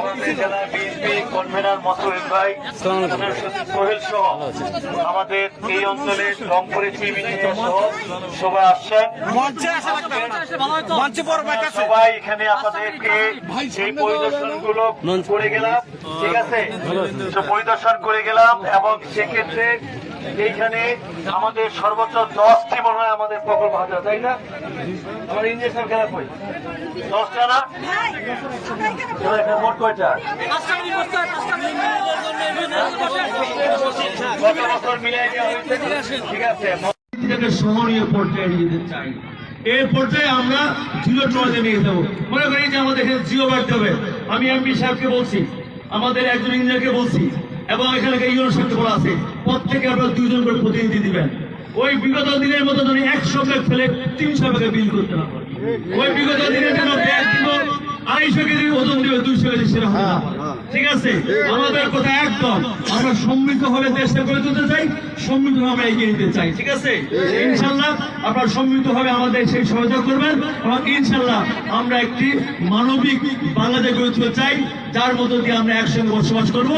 আমাদের জেলা BNP convener Masud ভাই, সোহেল সহ আমাদের এই অঞ্চলে রংপুরের টিভি সহ সবাই আসছেন। সবাই এখানে আপনাদেরকে এই পরিদর্শন গুলো করে গেলাম, ঠিক আছে, পরিদর্শন করে গেলাম এবং সেক্ষেত্রে এইখানে আমাদের সর্বোচ্চ 10টি মনে হয় আমাদের প্রকল্প হাজার, তাই না? আমার ইঞ্জেকশন খেলা কই 10টা না, মোট কয়টা? গত বছর মিলাই দেওয়া হয়েছে, ঠিক আছে। সহনীয় পর্যায়ে নিয়ে যেতে চাই, এই পর্যায়ে আমরা জিরো ট্রলে নিয়ে যাবো। মনে করি যে আমাদের এখানে জিরো বাড়তে হবে। আমি এমপি সাহেবকে বলছি, আমাদের একজন ইঞ্জিনিয়ারকে বলছি, এবং এখানে ইউনিয়ন সমিতি বলা আছে, প্রত্যেকে আপনারা 2 জন করে প্রতিনিধি দিবেন। ওই বিগত দিনের মতো ধরে 100 ব্যাগ ফেলে 300 টাকা বিল করতে না পারে, ওই বিগত দিনের জন্য ব্যাগ দিব 250 কেজি ওজন দিবে 200 কেজি, সেটা হবে না, ঠিক আছে? আমাদের কথা একদম, আমরা সমৃদ্ধ ভাবে দেশটা গড়ে তুলতে চাই, সমৃদ্ধ ভাবে এগিয়ে নিতে চাই, ঠিক আছে? ইনশাল্লাহ আপনারা সমৃদ্ধ ভাবে আমাদের সেই সহযোগ করবেন এবং ইনশাল্লাহ আমরা একটি মানবিক বাংলাদেশ গড়ে তুলতে চাই, যার মধ্য দিয়ে আমরা একসঙ্গে বসবাস করব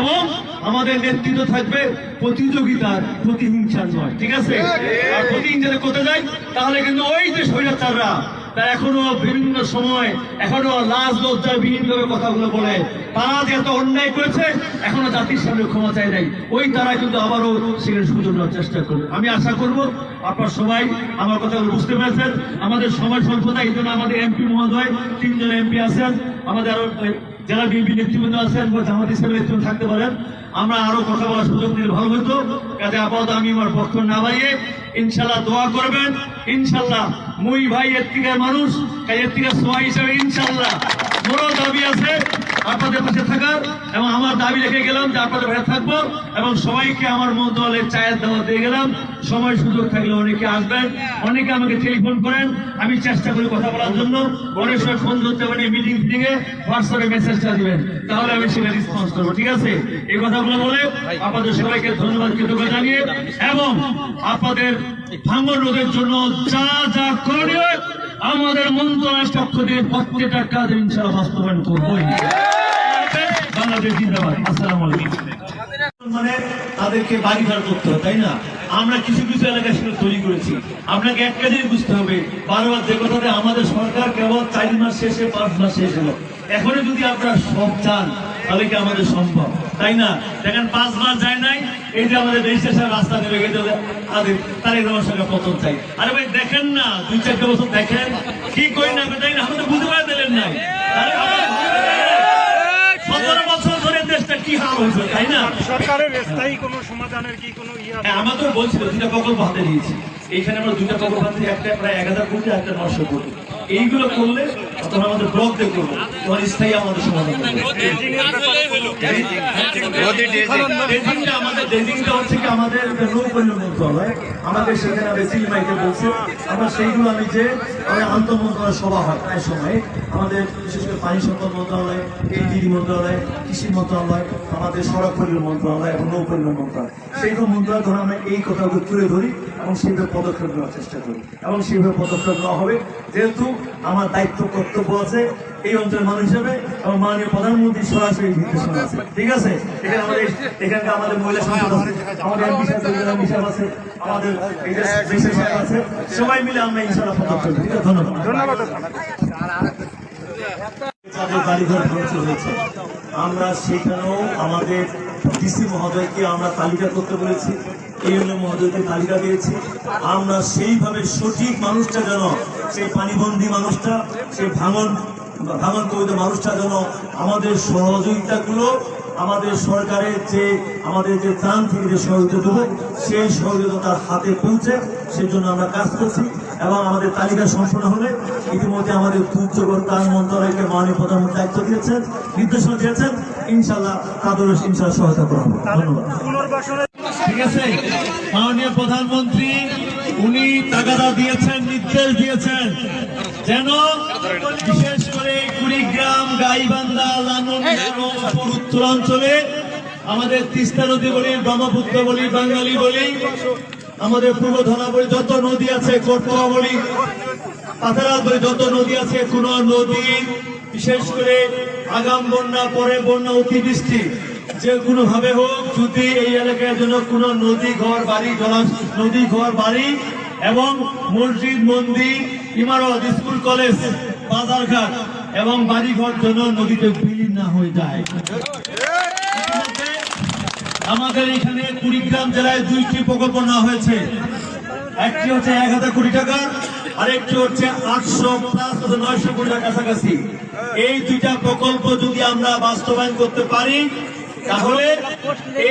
এবং আমাদের নেতৃত্ব থাকবে প্রতিযোগিতার, প্রতিহিংসার নয়, ঠিক আছে? আর প্রতিহিংসাতে করতে যাই তাহলে কিন্তু ওই যে স্বৈরাচাররা তারা এখনো বিভিন্ন সময় এখনো লাজ লজ্জার বিভিন্নভাবে কথাগুলো বলে, তারা যে এত অন্যায় করেছে এখনো জাতির সামনে ক্ষমা চাই নাই, ওই তারা কিন্তু আবারও সেখানে সুযোগ নেওয়ার চেষ্টা করবে। আমি আশা করব আপনারা সবাই আমার কথাগুলো বুঝতে পেরেছেন। আমাদের সময় স্বল্পতা, এই জন্য আমাদের এমপি মহোদয় 3 জন এমপি আছেন, আমাদের আরো জেলা বিএনপি নেতৃবৃন্দ আছেন, জামাত ইসলামের নেতৃবৃন্দ থাকতে পারেন, আমরা আরো কথা বলার সুযোগ দিলে ভালো হতো। কাজে আপাতত আমি আমার পক্ষ না বাড়িয়ে ইনশাল্লাহ দোয়া করবেন। ইনশাল্লাহ মুই ভাই এর মানুষ, এর থেকে সোয়াই হিসাবে ইনশাল্লাহ বড় দাবি আছে আপনাদের পাশে থাকার, এবং আমার দাবি রেখে গেলাম যে আপনাদের পাশে থাকবো এবং সবাইকে আমার মন্ত্রণালয়ের চায়ের দাওয়াত দিয়ে গেলাম। সময় সুযোগ থাকলে অনেকে আসবেন, অনেকে আমাকে টেলিফোন করেন, আমি চেষ্টা করি কথা বলার জন্য। অনেক সময় ফোন ধরতে পারি, মিটিং ফিটিংয়ে হোয়াটসঅ্যাপে মেসেজটা দিবেন, তাহলে আমি সেটা রেসপন্স করবো, ঠিক আছে? এই কথাগুলো বলে আপনাদের সবাইকে ধন্যবাদ কৃতজ্ঞতা জানিয়ে এবং আপনাদের ভাঙন রোধের জন্য যা যা করণীয় আমাদের মন্ত্রণালয়ের পক্ষ থেকে প্রত্যেকটা কাজ ইনশাআল্লাহ বাস্তবায়ন করবোই। বাংলাদেশ জিন্দাবাদ। আসসালামু আলাইকুম। মানে তাদেরকে বাড়ি ঘর করতে হবে, তাই না? আমরা কিছু কিছু এলাকায় সেটা তৈরি করেছি। আপনাকে একটা জিনিস বুঝতে হবে, বারবার যে কথাটা আমাদের সরকার কেবল 4 মাস শেষে 5 মাস শেষ হলো, এখনো যদি আপনারা সব চান তাহলে কি আমাদের সম্ভব, তাই না? দেখেন 5 মাস যায় নাই, এই যে আমাদের রেজিস্ট্রেশন রাস্তা নেমে গেছে, তারেক রহমানের সঙ্গে পতন চাই। আরে ভাই দেখেন না, 2-4 বছর দেখেন কি কই না, তাই না? আপনি তো বুঝতে পারে দিলেন নাই, 17 বছর ধরে দেশটা কি হাল হয়েছে, তাই না? সরকারের স্থায়ী কোনো সমাধানের কি কোনো আমাদের বলছিল 2টা প্রকল্প হাতে নিয়েছি, এইখানে আমরা 2টা প্রকল্প হাতে, একটা প্রায় 1000 কোটি, একটা 900 কোটি। এইগুলো করলে তখন আমাদের ব্লক দিয়ে করবো, তখন স্থায়ী আমাদের সমাধান হবে। আমাদের ডেজিংটা হচ্ছে কি আমাদের নৌপল্য মন্ত্রণালয়, আমাদের সেখানে বেসিল মাইকে বলছে, আমরা সেইগুলো আমি যে আন্তঃ মন্ত্রণালয় সভা হয় প্রায় সময়, আমাদের বিশেষ করে পানি সম্পদ মন্ত্রণালয়, এইচডি মন্ত্রণালয়, কৃষি মন্ত্রণালয়, আমাদের সড়ক পরিবহন মন্ত্রণালয় এবং নৌপল্য মন্ত্রণালয়, সেইসব মন্ত্রণালয় ধরে আমরা এই কথাগুলো তুলে ধরি এবং সেইভাবে পদক্ষেপ নেওয়ার চেষ্টা করি এবং সেইভাবে পদক্ষেপ নেওয়া হবে। যেহেতু আমার দায়িত্ব কর্তব্য আছে এই অঞ্চলের মানুষ হিসেবে এবং মাননীয় প্রধানমন্ত্রী সরাসরি নির্দেশনা আছে, ঠিক আছে? এখানকার আমাদের মহিলা সংসদ আছে, আমাদের এমপি সাহেব আছে, আমাদের বিশেষ সাহেব আছে, সবাই মিলে আমরা ইনশাআল্লাহ পদক্ষেপ নিই। ধন্যবাদ। যাদের বাড়িঘর ধ্বংস হয়েছে আমরা সেখানেও আমাদের ডিসি মহোদয়কে আমরা তালিকা করতে বলেছি, ইউনিয়ন মহোদয়কে তালিকা দিয়েছি। আমরা সেইভাবে সঠিক মানুষটা যেন, সেই পানিবন্দী মানুষটা, সেই ভাঙন কবিত মানুষটা যেন আমাদের সহযোগিতাগুলো আমাদের সরকারের যে আমাদের যে ত্রাণ থেকে যে সহযোগিতা দেবো সেই সহযোগিতা তার হাতে পৌঁছে, সেই জন্য আমরা কাজ করছি। এবং আমাদের তালিকা সম্পূর্ণ হলে ইতিমধ্যে আমাদের দুর্যোগ ত্রাণ মন্ত্রণালয়কে মাননীয় প্রধানমন্ত্রী দায়িত্ব দিয়েছেন, নির্দেশনা দিয়েছেন, ইনশাল্লাহ তাদের ইনশাল্লাহ সহায়তা করা হবে। ধন্যবাদ। ঠিক আছে, মাননীয় প্রধানমন্ত্রী উনি তাগাদা দিয়েছেন, নির্দেশ দিয়েছেন যেন বিশেষ করে কুড়িগ্রাম, গাইবান্ধা, লালন উত্তরাঞ্চলে আমাদের তিস্তা নদী বলি, ব্রহ্মপুত্র বলি, বাঙালি বলি, আমাদের পূর্ব ধনা বলি, যত নদী আছে, কটুয়া বলি, পাথারা বলি, যত নদী আছে, কোন নদী বিশেষ করে আগাম বন্যা, পরে বন্যা, অতিবৃষ্টি যে কোনো ভাবে হোক, যদি এই এলাকার জন্য কোনো নদী ঘর বাড়ি এবং মসজিদ, মন্দির, ইমারত, স্কুল, কলেজ, বাজারঘাট এবং বাড়িঘর জন্য নদীতে বিলীন না হয়ে যায়। ইতিমধ্যে আমাদের এখানে কুড়িগ্রাম জেলায় 2টি প্রকল্প নেওয়া হয়েছে। একটি হচ্ছে 1000 কোটি টাকা, আরেকটি হচ্ছে 800+ 900 কোটি টাকার কাছাকাছি। এই 2টা প্রকল্প যদি আমরা বাস্তবায়ন করতে পারি, তাহলে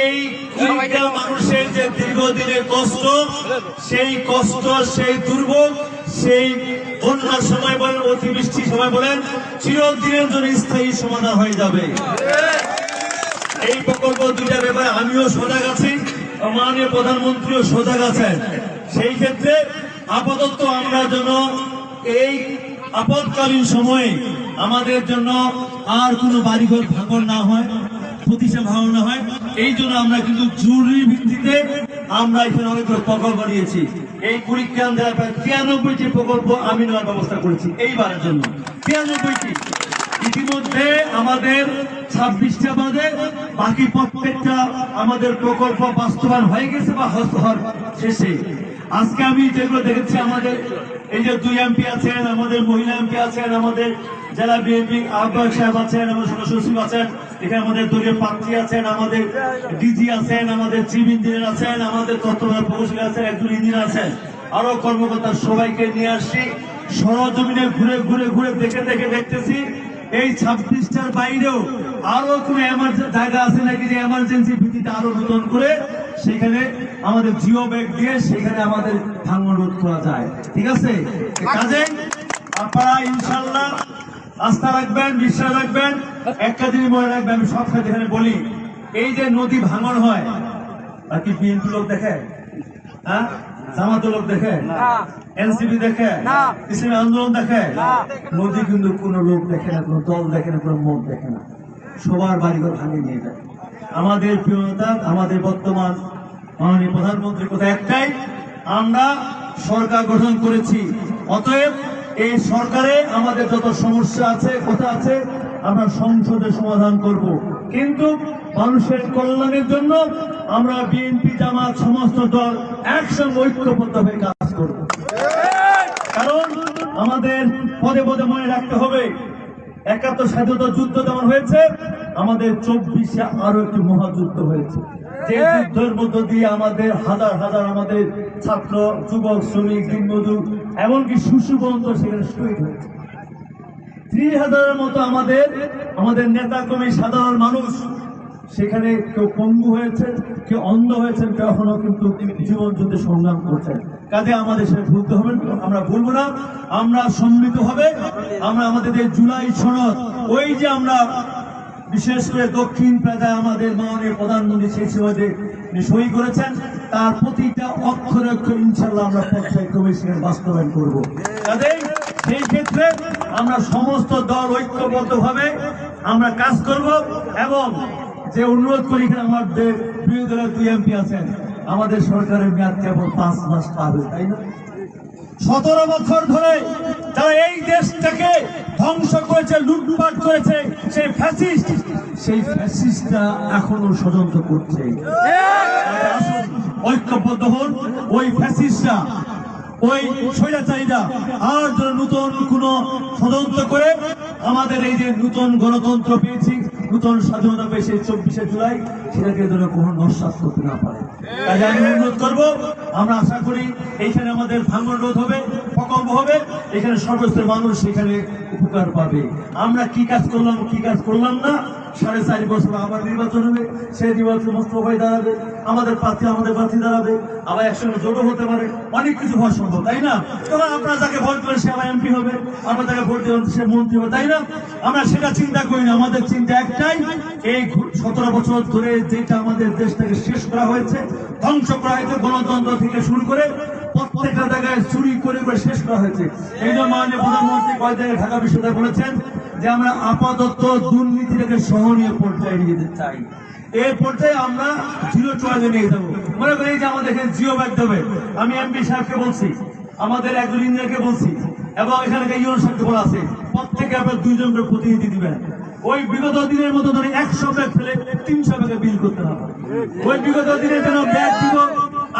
এই কুড়িগ্রাম মানুষের যে দীর্ঘদিনের কষ্ট, সেই দুর্ভোগ, সেই বন্যার সময় বলেন, অতিবৃষ্টির সময় বলেন, চিরদিনের জন্য স্থায়ী সমাধান হয়ে যাবে। এই প্রকল্প 2টার ব্যাপারে আমিও সজাগ আছি, মাননীয় প্রধানমন্ত্রীও সজাগ আছেন। সেই ক্ষেত্রে আপাতত আমরা যেন এই আপৎকালীন সময়ে আমাদের জন্য আর কোনো বাড়িঘর ভাঙন না হয়, প্রতিষ্ঠান ভাঙন না হয়, এই জন্য আমরা কিন্তু জরুরি ভিত্তিতে আমরা এখানে অনেকগুলো প্রকল্প নিয়েছি। এই কুড়িগ্রাম জেলায় প্রায় 93টি প্রকল্প আমি নেওয়ার ব্যবস্থা করেছি এইবারের জন্য। 93টি। ইতিমধ্যে আমাদের 26টা বাদে বাকি প্রত্যেকটা আমাদের প্রকল্প বাস্তবায়ন হয়ে গেছে বা হওয়ার শেষে। আজকে আমি যেগুলো দেখেছি, আমাদের এই যে 2 এমপি আছেন, আমাদের মহিলা এমপি আছেন, আমাদের জেলা বিএনপি আহ্বায়ক সাহেব আছেন, আমাদের সদস্য সচিব আছেন, এখানে আমাদের দলীয় প্রার্থী আছেন, আমাদের ডিজি আছেন, আমাদের চিফ ইঞ্জিনিয়ার আছেন, আমাদের তত্ত্বাবধায়ক প্রকৌশলী আছেন, একজন ইঞ্জিনিয়ার আছেন, আরো কর্মকর্তা, সবাইকে নিয়ে আসছি। সরজমিনে ঘুরে দেখতেছি এই 26টার বাইরেও আরো কোন জায়গা আছে নাকি যে এমার্জেন্সি ভিত্তিতে আরো নতুন করে সেখানে আমাদের জিও ব্যাগ দিয়ে সেখানে আমাদের ভাঙন রোধ করা যায়। ঠিক আছে, কাজে আপনারা ইনশাল্লাহ আস্থা রাখবেন, বিশ্বাস রাখবেন। একটা জিনিস মনে রাখবেন, আমি সব ক্ষেত্রে এখানে বলি, এই যে নদী ভাঙন হয়, আর কি বিএনপি লোক দেখে? হ্যাঁ, জামাত লোক দেখে? এনসিপি দেখে? ইসলামী আন্দোলন দেখে? নদী কিন্তু কোন লোক দেখে না, কোন দল দেখে না, কোন মত দেখে না, সবার বাড়িঘর ভাঙে নিয়ে যায়। আমাদের প্রিয়তা, আমাদের বর্তমান মাননীয় প্রধানমন্ত্রীর কথা একটাই, আমরা সরকার গঠন করেছি, অতএব এই সরকারে আমাদের যত সমস্যা আছে, কথা আছে, আমরা সংসদে সমাধান করব। কিন্তু মানুষের কল্যাণের জন্য আমরা বিএনপি, জামাত, সমস্ত দল একসঙ্গে ঐক্যবদ্ধ হয়ে কাজ করব। কারণ আমাদের পদে পদে মনে রাখতে হবে, 71 স্বাধীনতা যুদ্ধ যেমন হয়েছে, আমাদের 24-এ আরো একটি মহাযুদ্ধ হয়েছে। যে যুদ্ধের মধ্য দিয়ে আমাদের হাজার হাজার আমাদের ছাত্র, যুবক, শ্রমিক, দিনমজুর, এমনকি শিশু পর্যন্ত সেখানে শহীদ হয়েছে। 30,000-এর মতো আমাদের নেতা কর্মী, সাধারণ মানুষ সেখানে কেউ পঙ্গু হয়েছে, কেউ অন্ধ হয়েছেন, কেউ এখনো কিন্তু জীবন যুদ্ধে সংগ্রাম করছেন। কাজে আমাদের সেটা ভুলতে হবে না, আমরা ভুলবো না, আমরা সম্মিলিত হবে। আমরা আমাদের যে জুলাই সনদ, ওই যে আমরা বিশেষ করে দক্ষিণ প্রান্তায় আমাদের মাননীয় প্রধানমন্ত্রী সেই সনদে সই করেছেন, তার প্রতিটা অক্ষরে অক্ষর ইনশাল্লাহ আমরা পর্যায়ক্রমে সেখানে বাস্তবায়ন করবো। কাজে সেই ক্ষেত্রে আমরা সমস্ত দল ঐক্যবদ্ধভাবে আমরা কাজ করব। এবং যে অনুরোধ করি, এখানে আমাদের প্রিয় দলের 2 এমপি আছেন, আমাদের সরকারের মেয়াদ কেবল 5 মাস পাবে, তাই না? 17 বছর ধরে যারা এই দেশটাকে ধ্বংস করেছে, লুটপাট করেছে, সেই ফ্যাসিস্টরা এখনো ষড়যন্ত্র করছে। ঐক্যবদ্ধ হন, ওই ফ্যাসিস্টরা, ওই স্বৈরাচারীরা আর নতুন কোন ষড়যন্ত্র করে আমাদের এই যে নতুন গণতন্ত্র পেয়েছি, নতুন স্বাধীনতা পেয়েছে 24শে জুলাই, সেটাকে যেন কোনো নস্যাৎ করতে না পারে। তাই আমি অনুরোধ করবো, আমরা আশা করি এইখানে আমাদের ভাঙন রোধ হবে, প্রকল্প হবে, এখানে সর্বস্তরের মানুষ সেখানে উপকার পাবে। আমরা কি কাজ করলাম, কি কাজ করলাম না, 4.5 বছর আবার নির্বাচন হবে, সেই নির্বাচন মোস্তফাই দাঁড়াবে, আমাদের প্রার্থী দাঁড়াবে, আবার একসঙ্গে জোটও হতে পারে, অনেক কিছু হওয়া সম্ভব, তাই না? তখন আপনারা যাকে ভোট করেন সে আবার এমপি হবে, আমরা যাকে ভোট দেবেন সে মন্ত্রী হবে, তাই না? আমরা সেটা চিন্তা করি না, আমাদের চিন্তা একটাই, এই 17 বছর ধরে যেটা আমাদের দেশটাকে শেষ করা হয়েছে, ধ্বংস করা হয়েছে, গণতন্ত্র থেকে শুরু করে প্রত্যেকটা জায়গায় চুরি করে শেষ করা হয়েছে। এই জন্য মাননীয় প্রধানমন্ত্রী কয়েক জায়গায় ঢাকা বিশ্ববিদ্যালয়ে বলেছেন যে আমরা আপাতত দুর্নীতিটাকে সহনীয় পর্যায়ে নিয়ে যেতে চাই। এই পর্যায়ে আমরা 0 টলারেন্সে নিয়ে যাবো। মনে করি যে আমাদের এখানে জিও ব্যাগ দেবে, আমি এমপি সাহেবকে বলছি, আমাদের একজন ইঞ্জিনিয়ারকে বলছি, এবং এখানে ইউনো সাহেবকে বলা আছে প্রত্যেকে আপনার 2 জন করে প্রতিনিধি দিবেন। ওই বিগত দিনের মতো ধরে 100 ব্যাগ ফেলে 300 ব্যাগে বিল করতে না পারে। ওই বিগত দিনের জন্য ব্যাগ দিব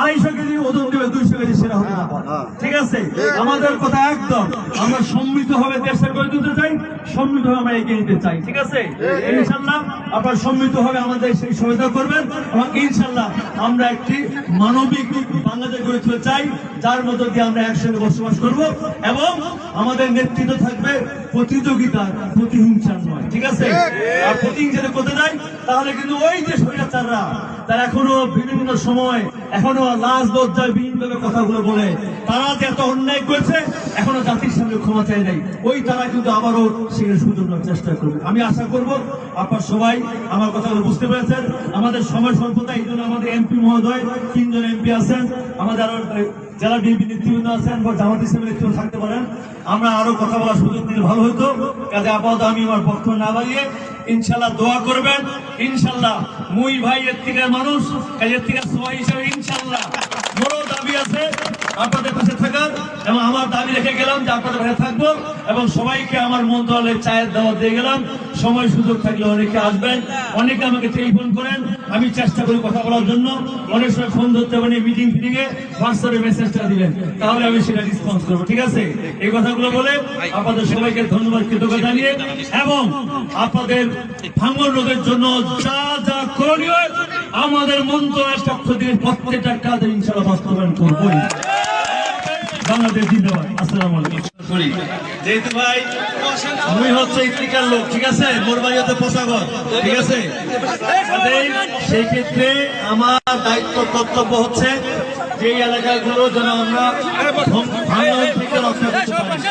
250 কেজি, ওজন দেবে 200 কেজি, সেটা হতে না পারে। ঠিক আছে, আমাদের কথা একদম, আমরা সম্মিলিত ভাবে দেশের গড়ে তুলতে চাই, সম্মিলিত ভাবে আমরা এগিয়ে নিতে চাই। ঠিক আছে, ইনশাল্লাহ আপনারা সম্মিলিত ভাবে আমাদের সেই সহায়তা করবেন এবং ইনশাল্লাহ আমরা একটি মানবিক বাংলাদেশ গড়ে তুলতে চাই, যার মধ্য দিয়ে আমরা একসঙ্গে বসবাস করব এবং আমাদের নেতৃত্ব থাকবে প্রতিযোগিতা, প্রতিহিংসার নয়। ঠিক আছে, আর প্রতিহিংসা করতে যাই তাহলে কিন্তু ওই যে স্বৈরাচাররা তারা এখনো বিভিন্ন সময় এখনো লাজ লজ্জায় বিভিন্নভাবে কথাগুলো বলে, তারা যে এত অন্যায় করেছে এখনো জাতির সামনে ক্ষমা চাই নাই, ওই তারা কিন্তু আবারও সেখানে সুযোগের চেষ্টা করবে। আমি আশা করব আপনার সবাই আমার কথাগুলো বুঝতে পেরেছেন। আমাদের সময় স্বল্পতা, এই জন্য আমাদের এমপি মহোদয় 3 জন এমপি আছেন, আমাদের আরো জেলা বিএনপি নেতৃবৃন্দ আছেন বা জামাত ইসলামের নেতৃত্ব থাকতে পারেন, আমরা আরো কথা বলার সুযোগ দিলে ভালো হতো। কাজে আপাতত আমি আমার বক্তব্য না বাড়িয়ে ইনশাল্লাহ দোয়া করবেন। ইনশাল্লাহ মুই ভাই এর থেকে মানুষ, এর থেকে সবাই হিসাবে ইনশাল্লাহ বড় দাবি আছে আপনাদের পাশে থাকার, এবং আমার দাবি রেখে গেলাম যে আপনাদের পাশে থাকবো এবং সবাইকে আমার মন্ত্রণালয়ে চায়ের দাওয়াত দিয়ে গেলাম। সময় সুযোগ থাকলে অনেকে আসবেন, অনেকে আমাকে টেলিফোন করেন, আমি চেষ্টা করি কথা বলার জন্য। অনেক সময় ফোন ধরতে পারি, মিটিং ফিটিং এ হোয়াটসঅ্যাপে মেসেজটা দিলেন, তাহলে আমি সেটা রেসপন্স করবো। ঠিক আছে, এই কথাগুলো বলে আপনাদের সবাইকে ধন্যবাদ কৃতজ্ঞতা জানিয়ে এবং আপনাদের ভাঙন রোধের জন্য যা যা করণীয় আমাদের মন্ত্রণালয়ের পক্ষ থেকে প্রত্যেকটা কাজ ইনশাআল্লাহ বাস্তবায়ন করবো। বাংলাদেশ জিন্দাবাদ। আসসালামু আলাইকুম। যেহেতু ভাই আমি হচ্ছে ইফতিকার লোক, ঠিক আছে, মোর বাড়ি হচ্ছে পোশাকর, ঠিক আছে, সেই ক্ষেত্রে আমার দায়িত্ব কর্তব্য হচ্ছে যে এলাকাগুলো যেন আমরা ভাঙন থেকে রক্ষা করতে পারি।